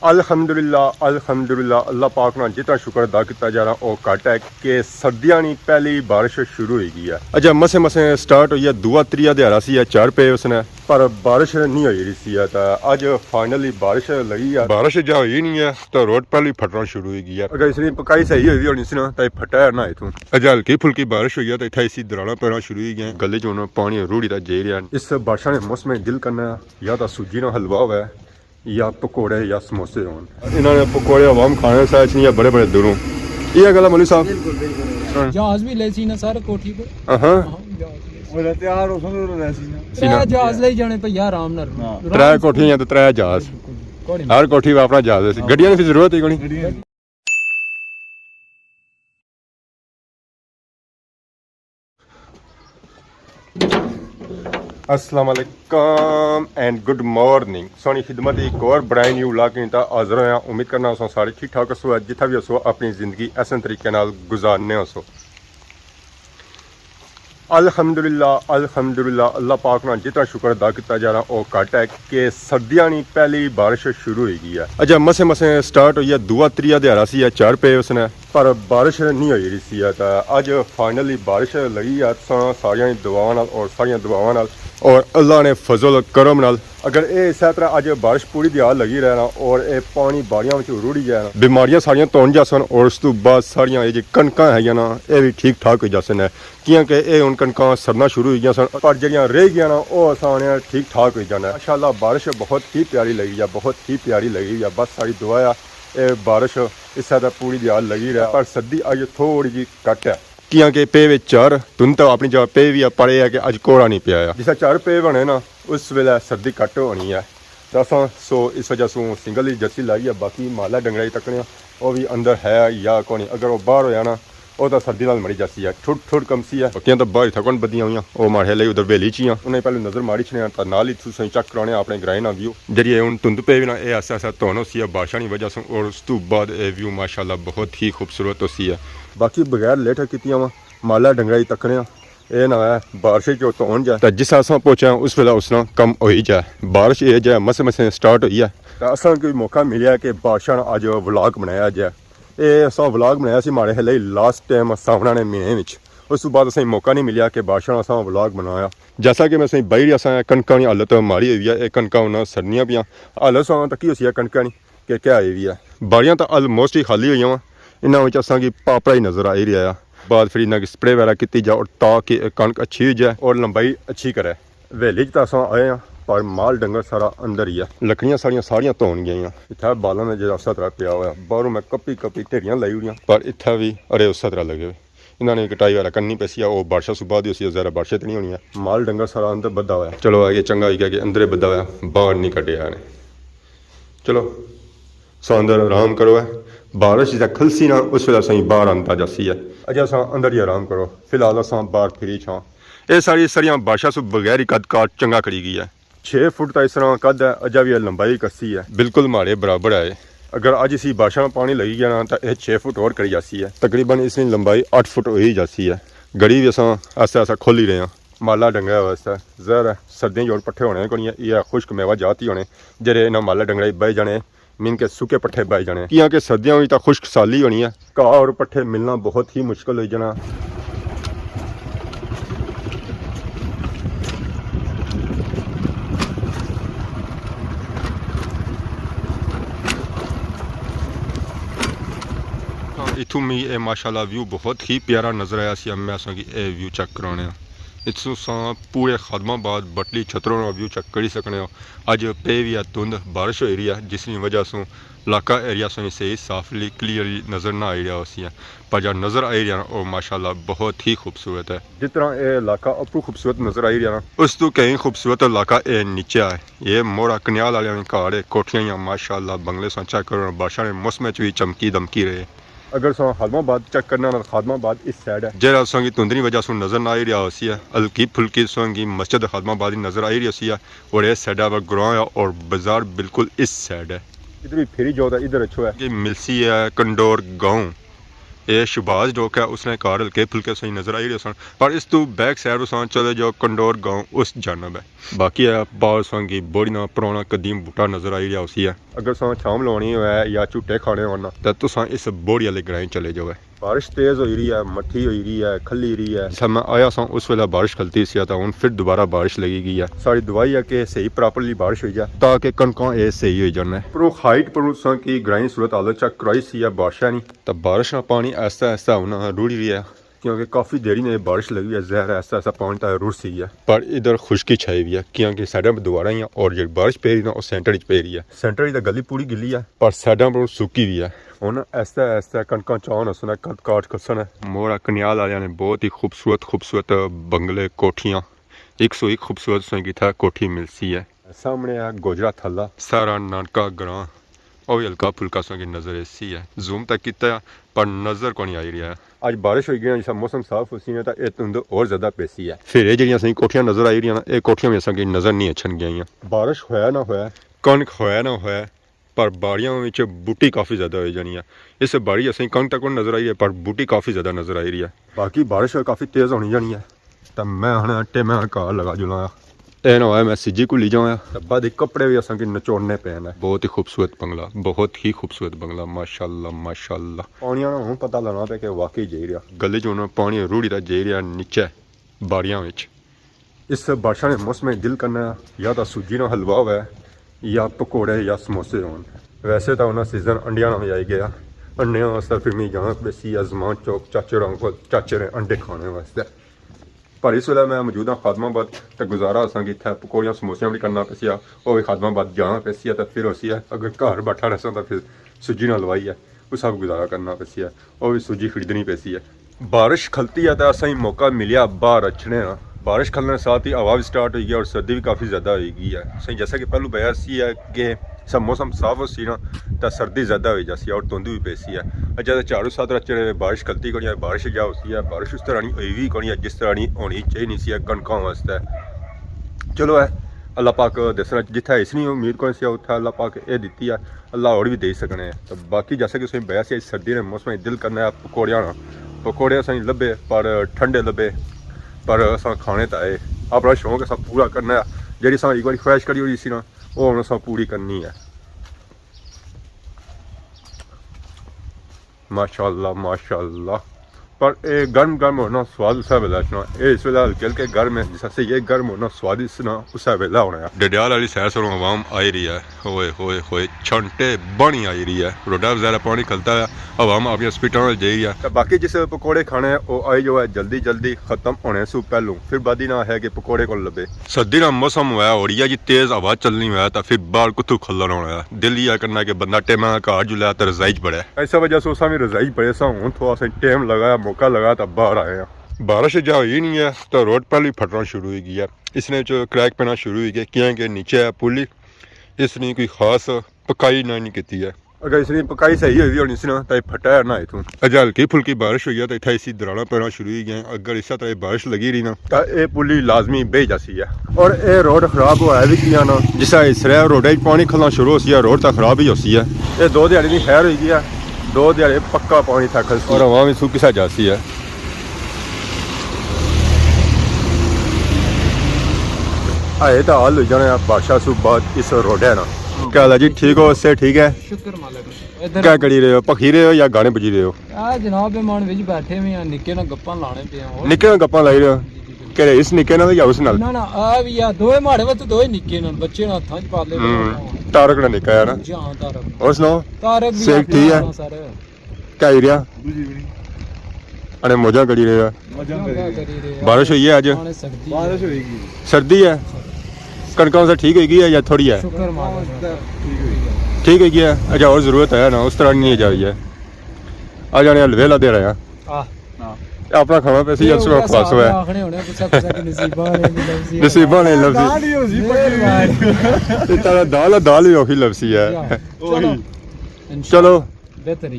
अल्हम्दुलिल्लाह अल्हम्दुलिल्लाह अल्लाह पाक ना जितना शुक्र अदा किया जा रहा वो घट है कि सर्दियां नहीं पहली बारिश शुरू हो गई है। अजा मसे मसे स्टार्ट हुई है, दूआ त्रिया दिहाड़ा सी चढ़ पे उसने पर बारिश नहीं हो रही सी। अज फाइनली बारिश लगी है। बारिश जहाँ हुई नहीं है तो रोड पहले फटना शुरू हो गई है। अगर इसलिए पकाई सही हुई होनी सी ना तो फटा है ना इतों। अज हल्की फुल्की बारिश हुई है तो इतना इसी दराना पैना शुरू हो गए। गले च पानी रूढ़ी का जे रहा। इस बारिश ने मौसम दिल करना या तो सूजी ना हलवा हुआ है या पकौड़े या समोसे होन। इन्होंने पकौड़े अवाम खाने साथ नहीं बड़े बड़े दूरों। ये गल मौलवी साहब जहाज भी ले सी ना सर कोठी पे तैयार हो जहाज ले जाने भैया आराम नाल त्रै कोठियां ते त्रै जहाज हर कोठी पे अपना जहाज गड्डियां की जरूरत ही कोनी। अस्सलाम वालेकुम एंड गुड मॉर्निंग। सोनी खिदमत एक और ब्रांड न्यू व्लॉग ता हाज़र होया। उम्मीद करना हो सारे ठीक ठाक हो, जिथा भी हो अपनी ज़िंदगी ऐसे तरीके नाल गुजारने हो। अल्हम्दुलिल्लाह अल्हम्दुलिल्लाह अल्लाह पाक ना जितना शुक्र अदा किया जा रहा वो घट है कि सर्दियां नहीं पहली बारिश शुरू हो गई है। अजा मसे मसे स्टार्ट हुई है, दूआ त्रिया दिहाड़ा सी चढ़ पे उसने पर बारिश नहीं हो रही सी। अज फाइनली बारिश लगी है सारिया दुआवां और सारिया दुआवां और अल्लाह ने फजल करम नाल अगर ये इस तरह अज बारिश पूरी दिहाड़ लगी रहना और ये पानी बाड़ियां में रुड़ी जाए बीमारियां सारियां तौन जासन और उस तो बाद सारिया ये कणकां है ना ये भी ठीक ठाक हो जासन है क्योंकि ये हुण कणकां सरना शुरू हो गई सन पर जड़ियां रह गई ना वो आसाने ठीक ठाक हो जाना। माशाअल्लाह बारिश बहुत ही प्यारी लगी है, बहुत ही प्यारी लगी है। बस सारी दुआ है ये बारिश इस तरह पूरी दिहाड़ लगी रहा पर सर्दी अज थोड़ी जी घट है क्योंकि पे विच चार तुम तो अपनी जगह पे भी पड़े है कि अज कोड़ा नहीं पिया है। जिस चार पे बने ना उस वेले सर्दी घट होनी है तो असा सो इस वजह से सिंगल ही जर्सी लाई है। बाकी माला डंगरा ही तकने वो भी अंदर है या कौन अगर वो बाहर होया ना वो तो सर्दी नाल मरी जर्सी है ठुट ठुट कमसी है। पक्कियां तो बाहर थकन बदियां हुई वो माड़े ली उधर वेली च उन्हें पहले नज़र मारी छड़े तो नाल ही तुसें चेक कराने अपने ग्राए ना व्यू जी हूँ धुंध पे भी ना ये ऐसा ऐसा धुन होती है बारिशा की वजह से और उस तो बाद ये व्यू माशाअल्लाह बहुत ही खूबसूरत होती है। बाकी बगैर लेट कीतियां वा माला डंगरा तकने ये ना है बारिश जो धोन जाए जिस अस पहुंचा उस वेला उसना कम हो ही जाए। बारिश ये जाए मसे मसे स्टार्ट हुई है तो असा कोई मौका मिले कि बारिशा अज व्लॉग बनाया जाए। ये अस व्लॉग बनाया सी माड़े हले लास्ट टाइम सावना ने महीने में उस तो बाद असें मौका नहीं मिलिया कि बारिशा अस व्लॉग बनाया। जैसा कि मैं सही बही अस कणकों की हालत माड़ी हुई है। ये कणकां उन्हें सरनियां पियां हालत सौ तकी हुई है कणकों की कि क्या आई हुई है। बाड़ियां तो अलमोस्ट ही खाली हुई वा इन्होंने असा की पापड़ा ही नज़र आ ही रहा बाद फिर इन्हें स्प्रे वगैरह की जाए और ताकि कणक अच्छी हो जाए और लंबाई अच्छी करे। वेली तो अस आए हैं पर माल डंगर सारा अंदर ही है। लकड़ियां सारियां धोन गई इतना बालों में जो उस तरह पिया हुआ बाहरों मैं कपी कपी ढेरियां लाई हुई पर इतना भी अरे उस तरह लगे हुए इन्होंने कटाई वगैरह करनी पैसी है। वो बारिशा सुबह दी ज़्यादा बारिशें तो नहीं होनी है। माल डंगर सारा अंदर बद्धा हुआ चलो आगे चंगा हो गया कि अंदर बद्धा हुआ बाहर नहीं कटिया ने। चलो सो अंदर आराम करो है बारिश जिस खलसी ना उस वे सही बाहर आंदा जासी है। अज अस अंदर ही आराम करो फिलहाल अस बाहर फिरी छा ये सारी सरिया बारिशा से बगैर ही कद काट चंगा करी गई है। 6 फुट का इस तरह कद है अजा भी लंबाई कसी है बिल्कुल माड़े बराबर है। अगर अज इसी बारिशा में पानी लगी गया ना तो यह 6 फुट और करी जाती है तकरीबन इसकी लंबाई 8 फुट हो ही जाती है। गड़ी भी अस ऐसा ऐसा खोली रहे हैं माला डंगरा वास्ते जहर सर्दियों जोड़ पट्ठे होने को ये खुश्क मेवा जाती होने जेरे इन्हें माला डंगरा बह जाने मीन के सूखे पट्ठे बह जाने क्योंकि सर्दियों में तो खुश्क साली होनी है घाह और पट्ठे मिलना बहुत ही मुश्किल हो जाना। इतों में ये माशाल्लाह व्यू बहुत ही प्यारा नज़र आया सी। मैं असा कि ये व्यू चेक कराने इतों पूरे खादमाबाद बटली छतरों का व्यू चेक कर सकने। अज पे भी है धुंध बारिश हो रही है जिसकी वजह से इलाका एरिया सही साफली क्लीयरली नज़र ना आई रहा उसी है पर जो नज़र आई रहा वो माशाल्लाह बहुत ही खूबसूरत है। जिस तरह ये इलाका अपू खूबसूरत नज़र आई रहा उस तो कहीं खूबसूरत इलाका ये नीचे है। ये मोरा कन्याल वाले घर कोठियाँ माशाल्लाह बंगले से चेक करो बारिशा ने मौसम भी चमकी दमकी रहे। अगर सो खादमाबाद चेक करना ना खादमाबाद इस साइड है जरा सोंगी धुंधनी वजह से नज़र ना आई रहा उसी है। हल्की फुल्की सोंगी मस्जिद खादमाबाद नज़र आई रही उसी है और इस साइड पर ग्रां है और बाजार बिल्कुल इस साइड है। इधर भी फेरी जो है इधर अच्छो है कि मिलसी है कंडोर गाँव ये शहबाज डोक है उसने कार हल्के फुल्के सही नज़र आई रहे सन पर इस तो बैक साइड उस चले जो कंडोर गाँव उस जानब है। बाकी है बाल संगी बड़ी ना पुराना कदीम बूटा नज़र आई रहा उसी है। अगर तुम शाम लानी हो या झूटे खाने होना तो तुम इस बोड़ी वाले ग्रां चले जाओ। बारिश तेज़ हो रही है, मट्ठी हो रही है, खली रही है। जब मैं आया सा उस वेला बारिश खलती सी तो हूँ फिर दोबारा बारिश लगी गई है। सारी दुआई है कि सही प्रॉपरली बारिश हो जाए ताकि कणकां ये सही हो जाए। पर हाइट पर उस की ग्राई सूरत हालत चेक कराई सी है बारिश नहीं तो बारिश का पानी ऐसा ऐसा होना रूढ़ी रही है क्योंकि काफ़ी देरी ने बारिश लगी है। जहर ऐसा ऐसा पानी तो रुड़ सी है पर इधर खुश्की छाई हुई है क्योंकि साइडा पर दोबारा ही है और जो बारिश पे रही ना वो सेंटर पे रही है। सेंटर तो गली पूरी गिली है पर साइडा पर सुकी हुई है। ਹੁਣ ऐसा ऐसा कणक चावन हसन कद काट कसन मोड़ा कन्याल वाले ने बहुत ही खूबसूरत बंगले कोठियाँ 101 खूबसूरत संगी था कोठी मिलती है। सामने है गोजरा थला सारा नानका ग्रां और हल्का फुल्का संगी नजर ऐसी है। जूम तक किया पर नजर को नहीं आई रहा है। आज बारिश हो गई जिस मौसम साफ हो सी है तो यह धुंध और ज्यादा पेसी है। फिर ये जी असं कोठियां नजर आई रही ये कोठियां भी असं नजर नहीं अच्छन गई। बारिश होया ना होया कणक होया ना होया पर बाड़ियों में बूटी काफ़ी ज़्यादा हो जानी है। इस बाड़ी असं कणक तक नज़र आई है पर बूटी काफ़ी ज़्यादा नज़र आई रही है। बाकी बारिश काफ़ी तेज़ होनी जानी है तो मैं हूँ अट्टे में घर लगा जुलांगा ये ना होया मैं सिजी घुली जाऊँ तो बाद कपड़े भी असं नचोड़ने पे हैं। बहुत ही खूबसूरत बंगला, बहुत ही खूबसूरत बंगला माशाल्लाह माशाल्लाह। पानी ना हूँ पता लगना पे कि वाकई जाई रहा गली जो पानी रूढ़ी का जाई रहा नीचे बाड़ियों में। इस बारिशा के मौसम में दिल करना या तो सूजी ना हलवा हुआ या पकौड़े या समोसे होन। वैसे तो उन्हें सीजन अंडिया भी आई गया अंडिया वास्ते फिर मैं जहाँ बेसी अजमान चौक चाचे ने अंडे खाने वास्ते। पर इस वेला मैं मौजूद हाँ खादमाबाद तो गुजारा असा कि इतना पकौड़ियाँ समोसियाँ भी करना पैसिया वो भी खादमाबाद जाना पैसी है तो फिर उसी है अगर घर बैठा रहा तो फिर सूजी ना लवाई है उस सब गुजारा करना पैसी है वो भी सूजी खरीदनी पैसी है। बारिश खलती है तो असा ही मौका मिलिया बाहर अचने का। बारिश खलने के साथ ही हवा भी स्टार्ट हुई है और सर्दी भी काफ़ी ज़्यादा होगी है। सही जैसा कि पहलू बया सी है कि सब मौसम साफ हो सी ना तो सर्दी ज़्यादा हो जाती है और धुंध भी पैसी है। ज़्यादा चारों साथ रचे बारिश खलती कोनी है बारिश जा होती है बारिश उस तरह नहीं हुई भी कोनी है जिस तरह नहीं होनी चाहिए सी कणकों वास्ते। चलो है अल्लाह पाक दसना जिथे इसनी उम्मीद को उत्थे अल्लाह पाक ये दी है अल्लाह और भी दे सकने। तो बाकी जैसा कि उसमें बया सी सर्दी ने मौसम दिल करना है पकौड़े असें लभे पर ठंडे लभे पर असा खाने तो आए अपना शौक अस पूरा करना है। जी एक बार ख्वाहिश करी हुई सी ना वो हम अस पूरी करनी है। माशाल्लाह माशाल्लाह पर ये गर्म गर्म होना स्वाद उस वेला ना ये इस वेला हल्के हल्के गर्म है जिससे ये गर्म होना स्वाद इस ना उस वेला होना है। डडियाल वाली सैर से आवाम आई रही है होए होए होए छंटे बनी आई रही है रोडा वगैरह पानी खलता है आवाम अपनी स्पीडों में जा रही है। तो बाकी जिस पकौड़े खाने वो आई जो है जल्दी जल्दी खत्म होने से पहलू फिर बादी ना है कि पकौड़े को लभे। सर्दी का मौसम हुआ हो रही है जी तेज हवा चलनी हुआ तो फिर बाहर कुत्थू खलन होना है। दिल यह करना कि बंदा टेमा घर जुला तो रजाई पड़े ऐसा वजह से उसा भी रजाई पड़े सा हूँ थोड़ा सा टाइम लगाया मौका लगा तो बाहर आए हैं। बारिश जा हुई नहीं है तो रोड पर भी फटना शुरू हो गया इसने जो क्रैक पैना शुरू हो गया क्योंकि नीचे है पुली इसने कोई खास पकाई ना नहीं की है। अगर इसने पकाई सही हुई होनी सी ना तो फटा है ना इतों अजा हल्की फुल्की बारिश हुई है तो इतना इसी दराना पैना शुरू हो गया। अगर इस तरह बारिश लगी रही ना तो यह पुली लाजमी बह जाती है और ये रोड खराब हुआ भी किया ना जिस इस रोडे पानी खलना शुरू हो सी है रोड तो खराब ही होती है। ये 2 दिहाड़ी की खैर हुई है 2 दिहाड़े पक्का पानी था खल और हवा भी सूखी सा जाती है। आए तो हाल हो जाने बादशाह सु बाद इस रोड है ना क्या हाल है जी ठीक हो उससे ठीक है शुक्र मालिक क्या करी रहे हो पखी रहे हो या गाने बजी रहे हो? जनाब मेहमान विच बैठे हुए हैं निक्के ना गप्पां लाने पे हैं निक्के गप्पां लाई रहे हो कि इस निक्के नाल या उस नाल? ना ना आ भी या दोए माड़े वा दोए निक्के ना बच्चे ना हत्थां च पाले तारक ना निक्का है ना जी हां तारक और सुनाओ तारक भी सेठ ठीक है सर क्या ही रहा अरे मौजा करी रहे हो बारिश हुई है आज बारिश होगी सर्दी है कणकों से ठीक होगी है या थोड़ी है? शुक्र मालिक ठीक है क्या अच्छा और ज़रूरत है ना उस तरह नहीं जाई है आ जाने हलवेला दे रहे हैं अपना खाना पैसे या सुबह खास हुआ है नसीबा नहीं लफ्सी तेरा दाल भी औखी लफ्सी है। चलो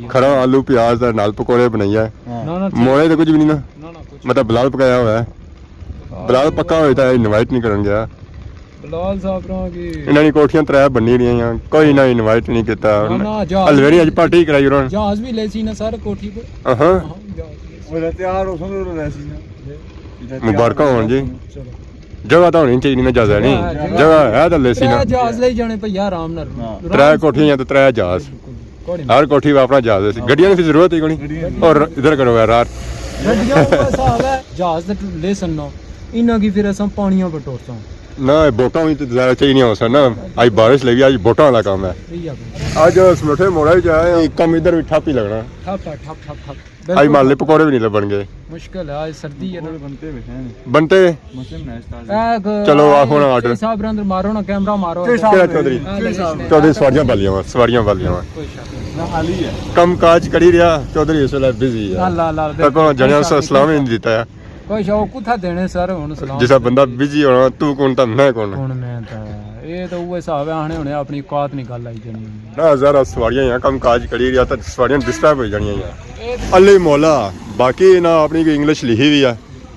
खरा आलू प्याज का नाल पकौड़े बनाइए मोड़े तो कुछ भी नहीं ना मतलब बिलाल पकाया हुआ है बिलाल पक्का होता है इनवाइट नहीं करन गया बिलाल साहब की इन्होंने कोठियां 3 बनी रही कोई ना इनवाइट नहीं किया हलवेरी अज पार्टी कराई उन्होंने जहाज भी ले सी ना सर कोठी पे हां तैयार हो मुबारक होन जी ਜਗ੍ਹਾ ਤਾਂ ਹੋਣੀ ਚਾਹੀਦੀ ਨਾ ਜ਼ਿਆਦਾ ਨਹੀਂ ਜਗ੍ਹਾ ਹੈ ਤਾਂ ਲੈਸੀ ਨਾ ਜਹਾਜ਼ ਲਈ ਜਾਣੇ ਭਈਆ ਆਰਾਮ ਨਾਲ 3 ਕੋਠੀਆਂ ਤੇ 3 ਜਹਾਜ਼ ਹਰ ਕੋਠੀ ਵਾ ਆਪਣਾ ਜਹਾਜ਼ ਸੀ ਗੱਡੀਆਂ ਦੀ ਜ਼ਰੂਰਤ ਹੀ ਕੋਈ ਔਰ ਇਧਰ ਕਰੋ ਯਾਰ ਗੱਡੀਆਂ ਦਾ ਹਿਸਾਬ ਹੈ ਜਹਾਜ਼ ਤੇ ਲੈ ਸੰਨੋ ਇਹਨਾਂ ਕੀ ਫਿਰ ਅਸਾਂ ਪਾਣੀਆਂ ਬਟੋਰਸਾਂ ਨਾ ਬੋਟਾਂ ਵੀ ਤੇ ਜ਼ਿਆਦਾ ਚਾਹੀਦੀਆਂ ਹੋ ਸਨ ਨਾ ਅੱਜ ਬਾਰਿਸ਼ ਲੱਗੀ ਅੱਜ ਬੋਟਾਂ ਵਾਲਾ ਕੰਮ ਹੈ ਅੱਜ ਸਮੋਠੇ ਮੋੜਾ ਵਿੱਚ ਆਏ ਕੰਮ ਇਧਰ ਵੀ ਠੱਪ ਹੀ ਲੱਗਣਾ ਠੱਪ ਅੱਜ ਮਾਲੇ ਪਕੌੜੇ ਵੀ ਨਹੀਂ ਲੱਭਣਗੇ ਮੁਸ਼ਕਿਲ ਹੈ ਅੱਜ ਸਰਦੀ ਹੈ ਬਣਤੇ ਬੰਤੇ ਚਲੋ ਆ ਹੁਣ ਆਰਡਰ ਸਾਹਿਬ ਅੰਦਰ ਮਾਰੋ ਨਾ ਕੈਮਰਾ ਮਾਰੋ ਕਿਹੜਾ ਚੌਧਰੀ ਸਵਾਰੀਆਂ ਵਾਲੀਆਂ ਹਾਲੀ ਹੈ ਕੰਮ ਕਾਜ ਕਰੀ ਰਿਹਾ ਚੌਧਰੀ ਇਸ ਵੇਲੇ ਬਿਜ਼ੀ ਹੈ ਤਾਂ ਕੋਣ ਜਣਿਆ ਸਲਾਮ ਹੀ ਨਹੀਂ ਦਿੱਤਾ ਕੋਈ ਸ਼ੌਕ ਕੁਥਾ ਦੇਣੇ ਸਰ ਹੁਣ ਸਲਾਮ ਜਿਸਾ ਬੰਦਾ ਬਿਜ਼ੀ ਹੋਣਾ ਤੂੰ ਕੌਣ ਤਾਂ ਮੈਂ ਕੌਣ ਹੁਣ ਮੈਂ ਤਾਂ ਇਹ ਤਾਂ ਉਹ ਹਿਸਾਬ ਹੈ ਆਣੇ ਹੁਣੇ ਆਪਣੀ ਔਕਾਤ ਨਹੀਂ ਗੱਲ ਆਈ ਜਾਣੀ ਨਾ ਹਜ਼ਾਰਾਂ ਸਵਾਰੀਆਂ ਆ ਕੰਮ ਕਾਜ ਕਰੀ ਰਿਹਾ ਤਾਂ ਸਵਾਰੀਆਂ ਡਿਸਟਰਬ ਹੋ ਜਾਣੀਆਂ ਆ ਅੱਲੇ ਮੌਲਾ ਬਾਕੀ ਨਾ ਆਪਣੀ ਕੋਈ ਇੰਗਲਿਸ਼ ਲਿਖੀ ਵੀ ਆ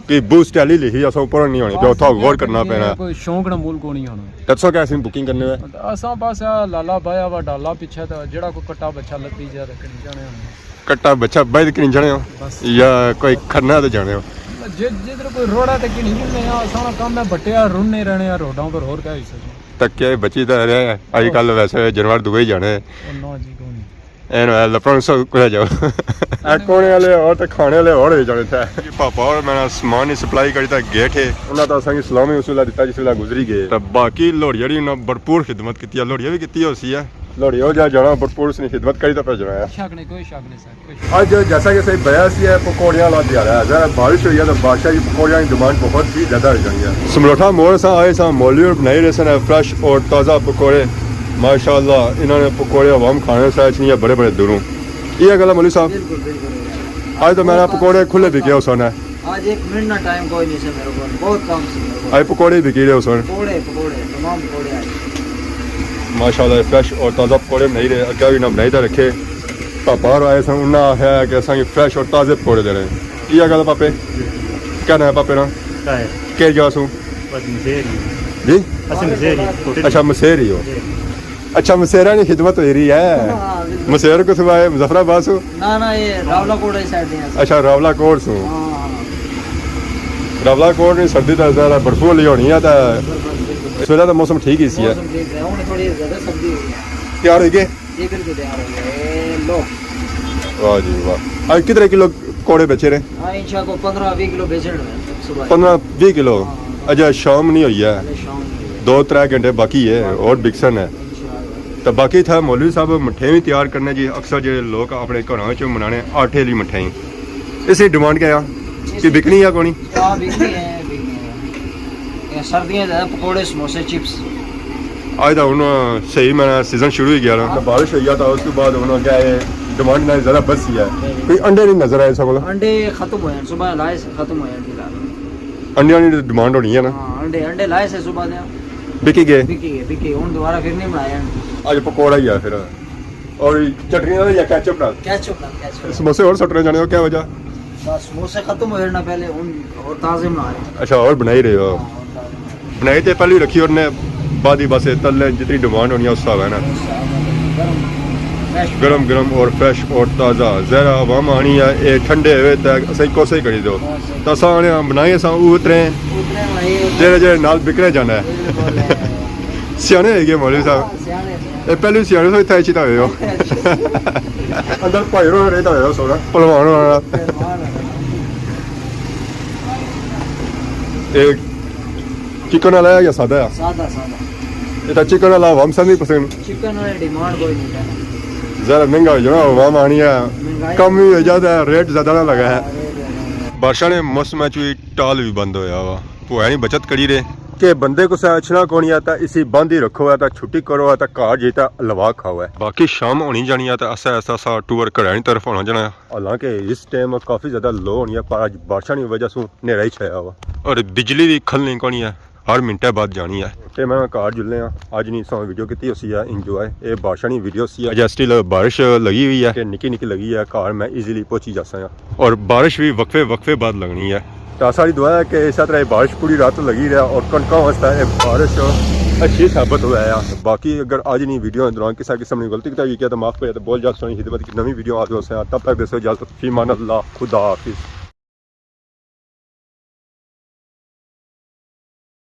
ਕਿ ਬੂਸਟ ਵਾਲੀ ਲਿਖੀ ਆ ਸੋ ਪੜ੍ਹਨ ਨਹੀਂ ਹੋਣੀ ਤੇ ਉੱਥੋਂ ਗੌਰ ਕਰਨਾ ਪੈਣਾ ਕੋਈ ਸ਼ੌਂਕ ਨਾ ਮੂਲ ਕੋ ਨਹੀਂ ਹੋਣਾ ਦੱਸੋ ਕਿ ਅਸੀਂ ਬੁਕਿੰਗ ਕਰਨੇ ਵੇ ਅਸਾਂ ਬਸ ਆ ਲਾਲਾ ਬਾਇਆ ਵਾ ਡਾਲਾ ਪਿੱਛੇ ਤਾਂ ਜਿਹੜਾ ਕੋਈ ਕੱਟਾ ਬੱਚਾ ਲੱਤੀ ਜਾ ਰੱਖਣੀ ਜਾਣੇ ਹੁਣ ਕੱਟਾ ਬੱਚਾ ਬਾਈ ਕਿ ਨਹੀਂ ਜਾਣੇ ਹੋ ਜਾਂ ਕੋਈ ਖੰਨਾ ਤੇ ਜਾਣੇ ਹੋ ਜਿੱਧਰ ਕੋਈ ਰੋੜਾ ਤੇ ਕਿ ਨਹੀਂ ਜੁਨੇ ਆ ਸਾਰਾ ਕੰਮ ਹੈ ਬੱਟਿਆ ਰੁੰਨੇ ਰਹਿਣੇ ਆ ਰੋਡਾਂ ਪਰ ਹੋਰ ਕਿਆ ਹੀ ਸਕੇ ਤੱਕਿਆ ਬੱਚੀ ਤਾਂ ਰਿਹਾ ਅੱਜ ਕੱਲ ਵੈਸੇ ਜਨਵਰ ਦੁਬਈ ਜਾਣੇ ਨਾ ਜੀ ਕੋਈ ਨਹੀਂ ਐਨ ਲੱਪਣ ਸੋ ਕੁਝ ਜਾਓ ਆ ਕੋਣੇ ਵਾਲੇ ਹੋਰ ਤੇ ਖਾਣੇ ਵਾਲੇ ਹੋਰ ਹੋ ਜਾਣੇ ਤਾਂ ਪਾਪਾ ਹੋਰ ਮੈਂ ਸਮਾਨ ਹੀ ਸਪਲਾਈ ਕਰੀ ਤਾਂ ਗੇਟ ਹੈ ਉਹਨਾਂ ਦਾ ਸੰਗ ਸਲਾਮੀ ਉਸੂਲਾ ਦਿੱਤਾ ਜਿਸ ਵੇਲੇ ਗੁਜ਼ਰੀ ਗਏ ਤਾਂ ਬਾਕੀ ਲੋੜੀ ਜਿਹੜੀ ਉਹਨਾਂ ਭਰਪੂਰ ਖਿਦਮਤ ਕੀਤੀ ਆ ਲੋੜੀਆਂ ਵੀ ਕੀਤੀ ਹੋਸੀ ਆ ਲੋੜੀ ਹੋ ਜਾ ਜਾਣਾ ਭਰਪੂਰ ਉਸਨੇ ਖਿਦਮਤ ਕਰੀ ਤਾਂ ਭੇਜਣਾ ਹੈ ਸ਼ੱਕ ਨਹੀਂ ਕੋਈ ਸ਼ੱਕ ਨਹੀਂ ਸਰ ਅੱਜ ਜੈਸਾ ਕਿ ਸਹੀ ਬਇਆ ਸੀ ਪਕੌੜਿਆਂ ਵਾਲਾ ਦਿਹਾੜਾ ਹੈ ਜਰਾ ਬਾਰਿਸ਼ ਹੋਈ ਹੈ ਤਾਂ ਬਾਦਸ਼ਾਹ ਦੀ ਪਕੌੜਿਆਂ ਦੀ ਡਿਮਾਂਡ ਬਹੁਤ ਹੀ ਜ਼ਿਆਦਾ ਹੋ ਜਾਣੀ ਹੈ ਸਮਲੋਠਾ ਮੋੜ सा आए सा मौलवी और बनाई रहे सन फ्रेश और ताज़ा पकौड़े माशाल्लाह इन्होंने पकौड़े अवाम खाने से नहीं बड़े बड़े दूरों ये गल मौलवी साहब आज तो मेरा पकौड़े खुले बिके उस ने आज एक मिनट ना टाइम कोई नहीं से मेरे को बहुत कम से आज पकौड़े बिके रहे उस पकौड़े तमाम पकौड़े आज माशाल्लाह फ्रेश और ताज़ा पकौड़े बनाई रहे अगर भी ना बनाई तो रखे पापा और आए सन उन्हें है कि असें फ्रेश और ताज़े पकौड़े दे रहे हैं ये गल पापे क्या नाम है पापे ना के जासू जी अच्छा मसेरी हो अच्छा मसेरा की खिदमत हो रही है मसेर को सिवाय मुजफ्फराबाद सु ना ये रावला कोट साइड है अच्छा रावला कोट सु रावला कोट में सर्दी तो ज़्यादा भरपूर ली होनी है तो सवेरे तो मौसम ठीक ही सी है थोड़ी ज्यादा सर्दी तैयार हो गए ये करके तैयार हो गए लो वाह जी वाह आज कितने किलो कोड़े बेचे रहे हां इंशा को 15-20 किलो बेचने सुबह 15-20 किलो अच्छा शाम नहीं हुई है शाम 2-3 घंटे बाकी है और बिकसन है तो बाकी था मौलवी साहब मठे भी तैयार करने जी अक्सर जो लोग अपने घरों च मनाने आटे वाली मठाई इसकी डिमांड क्या है कि बिकनी है कोनी हां बिकनी है सर्दियां ज्यादा पकोड़े समोसे चिप्स आज तो हूँ सही मैं सीजन शुरू ही गया तो बारिश हुई तो उसके बाद उन्होंने क्या है डिमांड ना ज़्यादा बसी है कोई अंडे नहीं नजर आए सब अंडे खत्म हुए सुबह लाए से खत्म हुए फिलहाल अंडिया की डिमांड होनी है ना अंडे लाए से सुबह दे बिकी गए बिकी हूं दोबारा फिर नहीं बनाए आज पकौड़ा ही है फिर और चटनी या केचप डाल केचप समोसे और सटने जाने हो क्या वजह बस समोसे खत्म हो ना पहले उन और ताजे बना रहे अच्छा और बना ही रहे हो बनाई तो पहले ही रखी और ने बाद ही बस तल जितनी डिमांड होनी है उस हिसाब है ना गरम गरम और फ्रेश और ताज़ा जहरा आवाम आनी है ये ठंडे हुए तो असं कोसे करी दो तो असा बनाई अस उतरे जेरे जेरे नाल बिकने जाना है सियाने है मौलवी साहब ये पहले सियाने तो इतना चिता हो अंदर भाई रो रहता हो सोना पहलवान वाला एक चिकन वाला है या सादा है सादा ये चिकन वाला आवाम से नहीं पसंद चिकन वाले डिमांड कोई नहीं है ज़रा महंगा हो जाना आवाम आनी है कम ही हो जाता है रेट ज़्यादा ना लगा है बारिशा ने मौसम भी टाल भी बंद होया वा वो है नहीं बचत करी रहे कि बंदे को अच्छा कोनी आता इसी बंद ही रखो है छुट्टी करो है घर जीता लवा खाओ है बाकी शाम होनी जानी है ऐसा ऐसा सा टूर घर तरफ होना जाना है हालांकि इस टाइम काफ़ी ज़्यादा लो होनी है पर अज बारिशा की वजह से नेरा ही छाया हुआ और बिजली भी खलनी कोनी है हर मिनटे बाद जानी है ते मैं घर जुलने अज नहीं सौ वीडियो की उसी है इंजॉय ये बारिशा की वीडियो सी है स्टिल बारिश लगी हुई है निकी निकी लगी है घर मैं इजीली पहुंची जा सका और बारिश भी वक्फे बाद लगनी है तो सारी दुआ है कि इस तरह बारिश पूरी रात लगी रहा और कणकों वास्ते बारिश अच्छी साबित हुआ है बाकी अगर आज नहीं वीडियो के दौरान किसी किस्म की गलती की तो माफ़ करे तो बहुत जल्द सोनी हिदमत की नवी वीडियो आ तब तक दसो इजाजत फीमान अल्लाह खुदा हाफिज़।